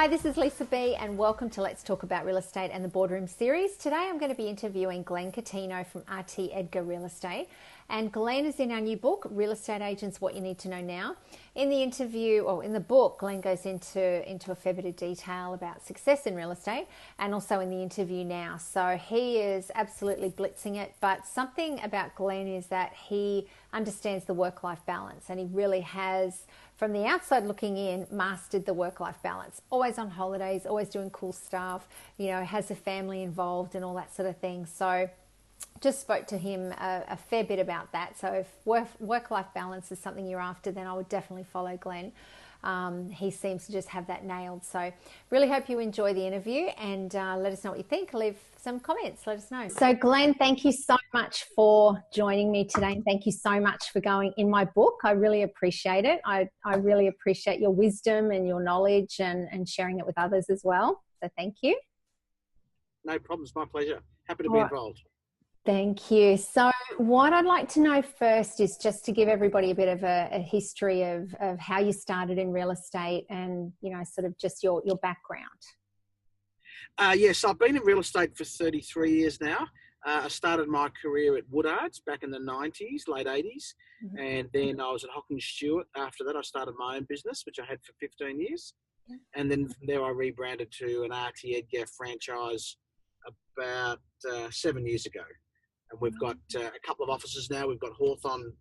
Hi, this is Lisa B and welcome to Let's Talk About Real Estate and the Boardroom series. Today I'm going to be interviewing Glenn Catino from RT Edgar Real Estate. And Glenn is in our new book, Real Estate Agents, What You Need to Know Now. In the interview, or in the book, Glenn goes into a fair bit of detail about success in real estate and also in the interview now. So he is absolutely blitzing it. But something about Glenn is that he understands the work-life balance, and he really has, from the outside looking in, mastered the work-life balance. Always on holidays, always doing cool stuff, has a family involved and all that sort of thing. So just spoke to him a fair bit about that. So if work-life balance is something you're after, then I would definitely follow Glenn. He seems to just have that nailed. So really hope you enjoy the interview and let us know what you think. Leave some comments, let us know. So Glenn, thank you so much for joining me today, and thank you so much for going in my book. I really appreciate it. I really appreciate your wisdom and your knowledge and sharing it with others as well. So thank you. No problems, my pleasure. Happy to be involved. Thank you. So what I'd like to know first is just to give everybody a bit of a history of how you started in real estate and, sort of just your background. Yes, I've been in real estate for 33 years now. I started my career at Woodards back in the 90s, late 80s. Mm-hmm. And then I was at Hocking Stewart. After that, I started my own business, which I had for 15 years. Yeah. And then from there, I rebranded to an RT Edgar franchise about 7 years ago. And we've got a couple of offices now. We've got Hawthorn,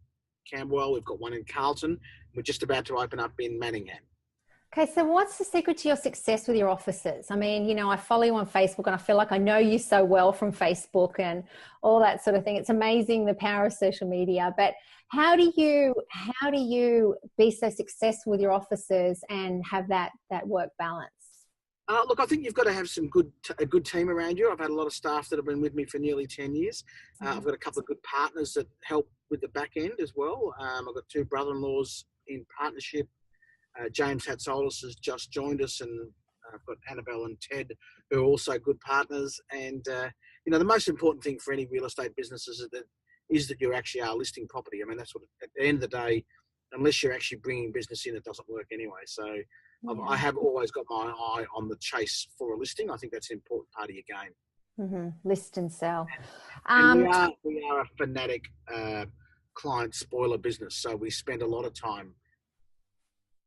Camberwell. We've got one in Carlton. We're just about to open up in Manningham. Okay, so what's the secret to your success with your offices? I mean, I follow you on Facebook and I feel like I know you so well from Facebook and all that sort of thing. It's amazing the power of social media. But how do you be so successful with your offices and have that work balance? Look, I think you've got to have a good team around you. I've had a lot of staff that have been with me for nearly 10 years. I've got a couple of good partners that help with the back end as well. I've got two brother-in-laws in partnership. James Hatsolis has just joined us, and I've got Annabelle and Ted, who are also good partners. And, the most important thing for any real estate business is that you actually are listing property. I mean, that's what, at the end of the day, unless you're actually bringing business in, it doesn't work anyway. So I have always got my eye on the chase for a listing. I think that's an important part of your game. Mm-hmm. List and sell. And we are a fanatic client spoiler business. So we spend a lot of time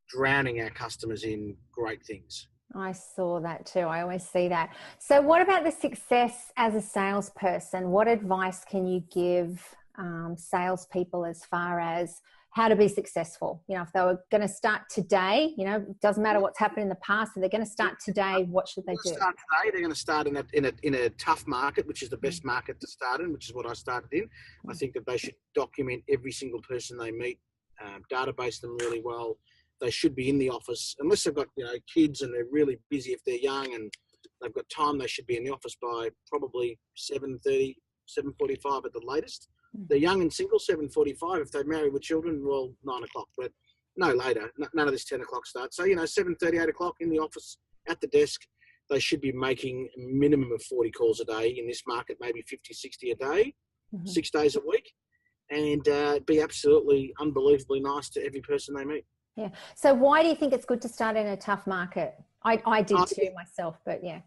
drowning our customers in great things. I saw that too. I always see that. So what about the success as a salesperson? What advice can you give salespeople as far as how to be successful? If they were going to start today, it doesn't matter what's happened in the past. If they're going to start today, what should they do? Start today, they're going to start in a tough market, which is the best market to start in, which is what I started in. I think that they should document every single person they meet, database them really well. They should be in the office, unless they've got kids and they're really busy. If they're young and they've got time, they should be in the office by probably 7:30, 7:45 at the latest. They're young and single, 7:45. If they're married with children, well, 9 o'clock, but no later. None of this 10 o'clock start. So 7:30, 8 o'clock in the office at the desk. They should be making a minimum of 40 calls a day in this market, maybe 50, 60 a day, 6 days a week, and be absolutely unbelievably nice to every person they meet. Yeah. So why do you think it's good to start in a tough market? I did too myself, but yeah.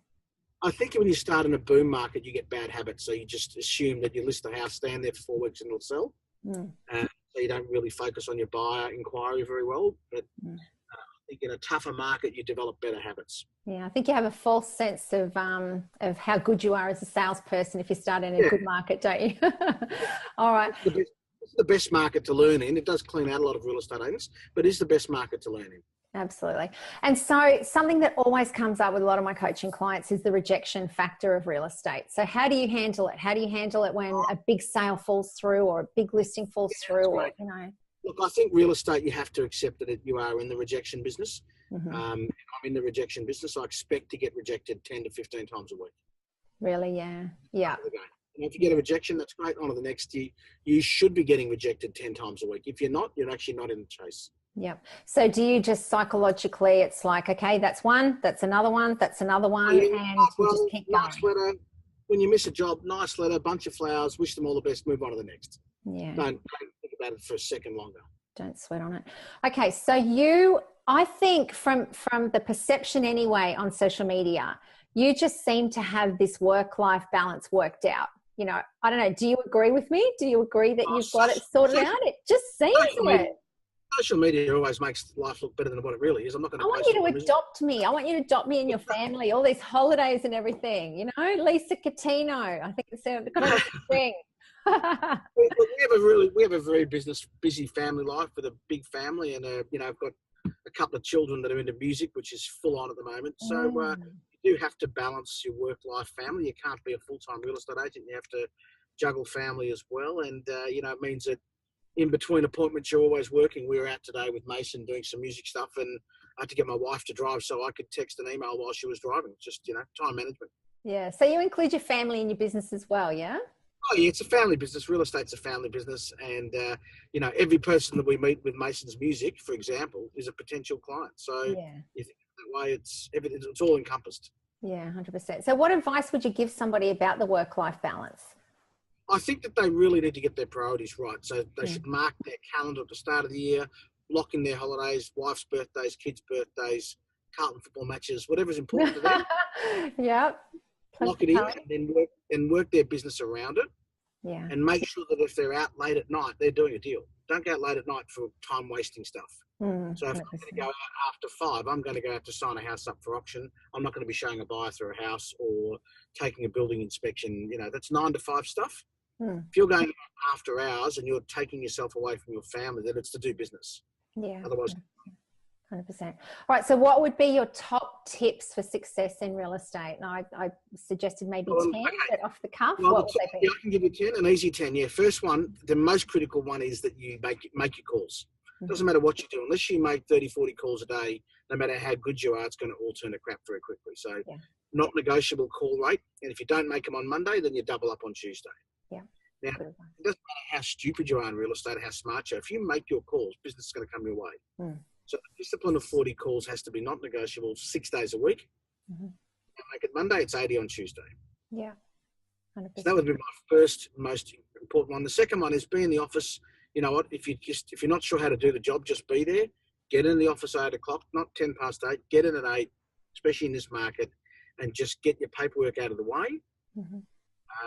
I think when you start in a boom market, you get bad habits. So you just assume that you list a house, stand there for 4 weeks and it'll sell. So you don't really focus on your buyer inquiry very well. But I think in a tougher market, you develop better habits. Yeah, I think you have a false sense of how good you are as a salesperson if you start in a good market, don't you? All right. It's the best market to learn in. It does clean out a lot of real estate agents, but it's the best market to learn in. Absolutely. And so something that always comes up with a lot of my coaching clients is the rejection factor of real estate. So how do you handle it? How do you handle it when a big sale falls through or a big listing falls through? Or, Look, I think real estate, you have to accept that you are in the rejection business. I'm in the rejection business. I expect to get rejected 10 to 15 times a week. Really? Yeah. Yeah. And if you get a rejection, that's great. On to the next year. You should be getting rejected 10 times a week. If you're not, you're actually not in the chase. Yep. So do you just psychologically, it's like, okay, that's one, that's another one, that's another one, and you just keep going. Nice letter. When you miss a job, nice letter, bunch of flowers, wish them all the best, move on to the next. Yeah. Don't think about it for a second longer. Don't sweat on it. Okay, so you I think from the perception anyway on social media, you just seem to have this work-life balance worked out. You know, I don't know. Do you agree with me? Do you agree that you've got it sorted out? It just seems it. Social media always makes life look better than what it really is. I'm not going to. I want you to adopt me. I want you to adopt me and your family. All these holidays and everything. You know, Lisa Catino. I think it's got a thing. we have a very busy family life with a big family, and you know, I've got a couple of children that are into music, which is full on at the moment. So you do have to balance your work life, family. You can't be a full time real estate agent. You have to juggle family as well, and you know, it means that in between appointments you're always working. We were out today with Mason doing some music stuff, and I had to get my wife to drive so I could text and email while she was driving. Just, you know, time management. Yeah. So you include your family in your business as well, yeah? Oh, yeah, it's a family business. Real estate's a family business. And, you know, every person that we meet with Mason's Music, for example, is a potential client. So you think that way, it's all encompassed. Yeah, 100%. So what advice would you give somebody about the work-life balance? I think that they really need to get their priorities right. So they should mark their calendar at the start of the year, lock in their holidays, wife's birthdays, kids' birthdays, Carlton football matches, whatever's important to them. Yep. Lock it in and then work their business around it. Yeah. And make sure that if they're out late at night, they're doing a deal. Don't go out late at night for time wasting stuff. So if 100%. I'm going to go out after 5, I'm going to go out to sign a house up for auction. I'm not going to be showing a buyer through a house or taking a building inspection. You know, that's 9 to 5 stuff. If you're going after hours and you're taking yourself away from your family, then it's to do business. Yeah. Otherwise, 100%. All right. So what would be your top tips for success in real estate? And I suggested maybe 10, but off the cuff, what would they be? Yeah, I can give you 10, an easy 10. Yeah. First one, the most critical one is that you make your calls. Doesn't matter what you do. Unless you make 30, 40 calls a day, no matter how good you are, it's going to all turn to crap very quickly. So not negotiable call rate. And if you don't make them on Monday, then you double up on Tuesday. Yeah. Now, it doesn't matter how stupid you are in real estate, how smart you are. If you make your calls, business is going to come your way. So the discipline of 40 calls has to be not negotiable 6 days a week. Make it Monday, it's 80 on Tuesday. Yeah. 100%. So that would be my first most important one. The second one is be in the office. You know what? If you're not sure how to do the job, just be there. Get in the office at 8 o'clock, not 10 past 8. Get in at 8, especially in this market, and just get your paperwork out of the way.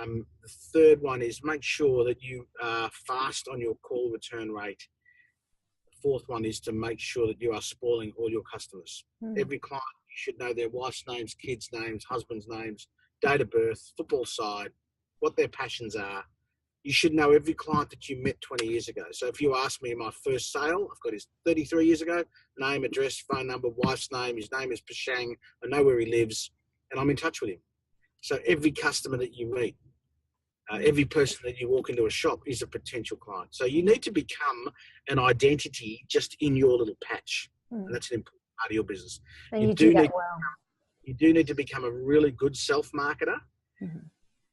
The third one is make sure that you are fast on your call return rate. The fourth one is to make sure that you are spoiling all your customers. Every client, you should know their wife's names, kids' names, husband's names, date of birth, football side, what their passions are. You should know every client that you met 20 years ago. So if you ask me my first sale, I've got his 33 years ago, name, address, phone number, wife's name, his name is Pashang, I know where he lives, and I'm in touch with him. So every customer that you meet, every person that you walk into a shop is a potential client. So you need to become an identity just in your little patch. And that's an important part of your business. And you do that well. You do need to become a really good self-marketer,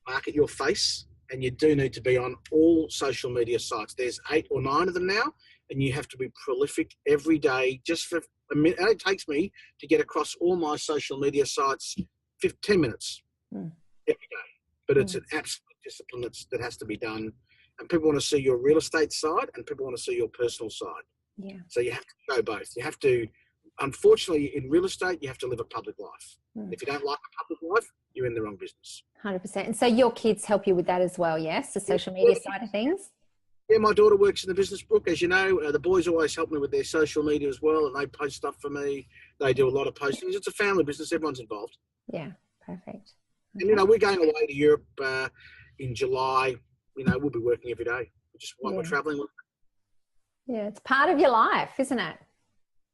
market your face, and you do need to be on all social media sites. There's 8 or 9 of them now, and you have to be prolific every day just for a minute. And it takes me to get across all my social media sites 10 minutes every day. But it's an absolute discipline that has to be done. And people want to see your real estate side and people want to see your personal side. Yeah. So you have to go both. You have to, unfortunately, in real estate, you have to live a public life. If you don't like a public life, you're in the wrong business. 100%. And so your kids help you with that as well, yes? The social media side of things? Yeah, my daughter works in the business book, as you know. The boys always help me with their social media as well, and they post stuff for me. They do a lot of postings. It's a family business. Everyone's involved. Yeah, perfect. Okay. And, you know, we're going away to Europe in July. You know, we'll be working every day, which is why we're traveling. Yeah, it's part of your life, isn't it?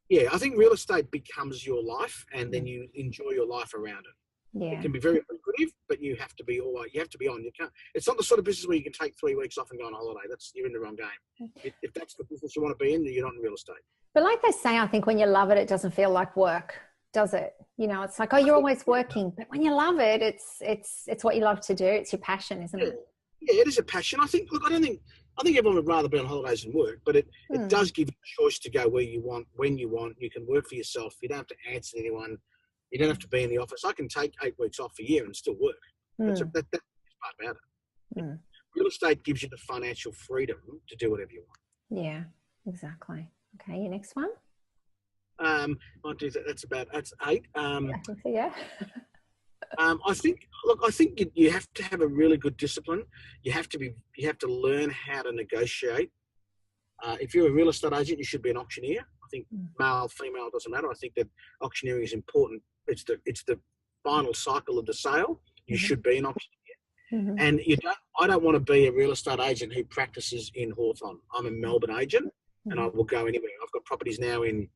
Yeah, I think real estate becomes your life, and then you enjoy your life around it. Yeah. It can be very lucrative, but you have to be on. You can't. It's not the sort of business where you can take 3 weeks off and go on holiday. You're in the wrong game. If that's the business you want to be in, you're not in real estate. But like they say, I think when you love it, it doesn't feel like work, does it? You know, it's like, oh, you're always working, but when you love it, it's what you love to do. It's your passion, isn't it? Yeah, it is a passion. I think everyone would rather be on holidays than work, but it does give you a choice to go where you want, when you want. You can work for yourself. You don't have to answer to anyone. You don't have to be in the office. I can take 8 weeks off a year and still work. That's part about it. Real estate gives you the financial freedom to do whatever you want. Yeah, exactly. Okay, your next one? That's 8. I think so, yeah. I think you have to have a really good discipline. You have to learn how to negotiate. If you're a real estate agent, you should be an auctioneer. I think male, female, doesn't matter. I think that auctioneering is important. It's the final cycle of the sale. You should be an auctioneer. And I don't want to be a real estate agent who practices in Hawthorn. I'm a Melbourne agent, and I will go anywhere. I've got properties now in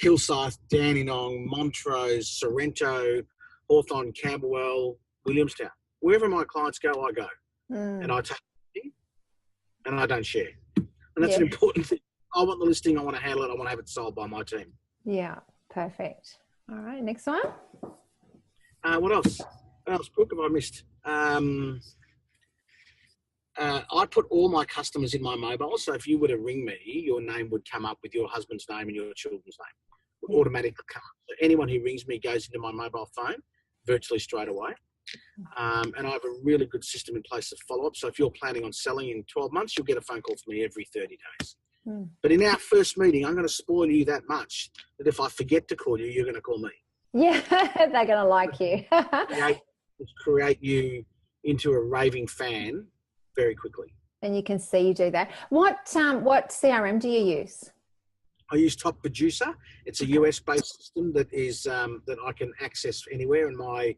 Kilsyth, Dandenong, Montrose, Sorrento, Hawthorn, Camberwell, Williamstown. Wherever my clients go, I go. And I take it and I don't share. And that's an important thing. I want the listing. I want to handle it. I want to have it sold by my team. Yeah, perfect. All right, next one. What else? What else, Brooke, have I missed? I put all my customers in my mobile. So if you were to ring me, your name would come up with your husband's name and your children's name. It would automatically come up. So anyone who rings me goes into my mobile phone virtually straight away. And I have a really good system in place of follow-up. So if you're planning on selling in 12 months, you'll get a phone call from me every 30 days. But in our first meeting, I'm going to spoil you that much that if I forget to call you, you're going to call me. Yeah, they're going to like you. create you into a raving fan very quickly. And you can see you do that. What CRM do you use? I use Top Producer. It's a US-based system that is that I can access anywhere, and my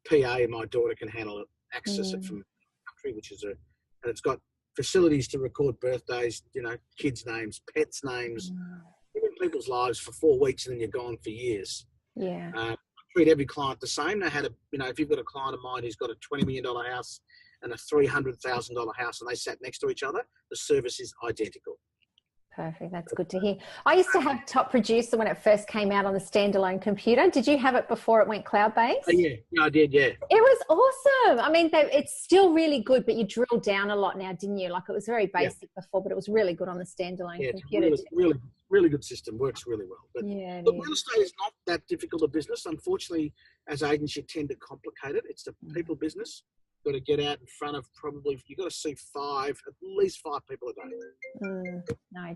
PA and my daughter can access it from the country, and it's got facilities to record birthdays, kids' names, pets' names, even people's lives for 4 weeks, and then you're gone for years. Yeah. I treat every client the same. If you've got a client of mine who's got a $20 million house and a $300,000 house, and they sat next to each other, the service is identical. Perfect. That's good to hear. I used to have Top Producer when it first came out on the standalone computer. Did you have it before it went cloud-based? Yeah, I did, yeah. It was awesome. I mean, it's still really good, but you drill down a lot now, didn't you? Like, it was very basic before, but it was really good on the standalone computer. It's really, really good system. Works really well. But real estate is not that difficult a business. Unfortunately, as agents, you tend to complicate it. It's a people business. Got to get out in front of you've got to see at least five people a day. No,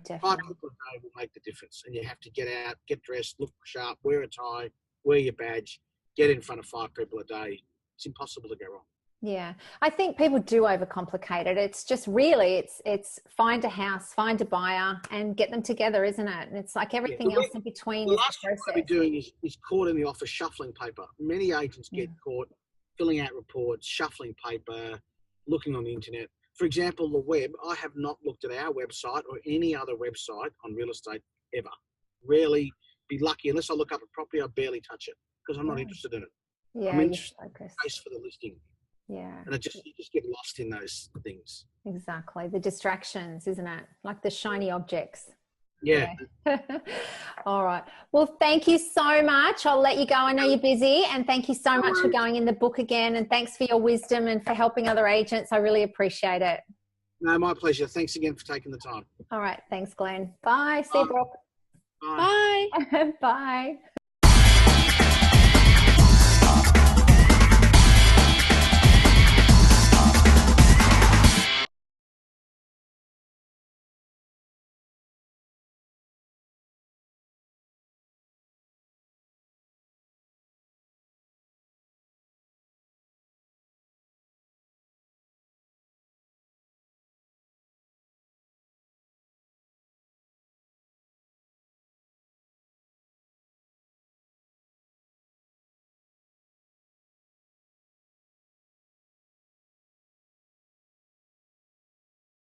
definitely. 5 people a day will make the difference. And you have to get out, get dressed, look sharp, wear a tie, wear your badge, get in front of 5 people a day. It's impossible to go wrong. Yeah. I think people do overcomplicate it. It's just really, it's find a house, find a buyer and get them together, isn't it? And it's like everything else in between. The last thing I'll be doing is caught in the office shuffling paper. Many agents get caught filling out reports, shuffling paper, looking on the internet. For example, the web, I have not looked at our website or any other website on real estate ever. Rarely, be lucky, unless I look up a property, I barely touch it because I'm not interested in it. Yeah, I'm interested in the space for the listing. Yeah. And you just get lost in those things. Exactly. The distractions, isn't it? Like the shiny objects. Yeah. All right. Well, thank you so much. I'll let you go. I know you're busy, and thank you so much for going in the book again. And thanks for your wisdom and for helping other agents. I really appreciate it. No, my pleasure. Thanks again for taking the time. All right. Thanks, Glenn. Bye. See you, Brooke. Bye. Bye. Bye.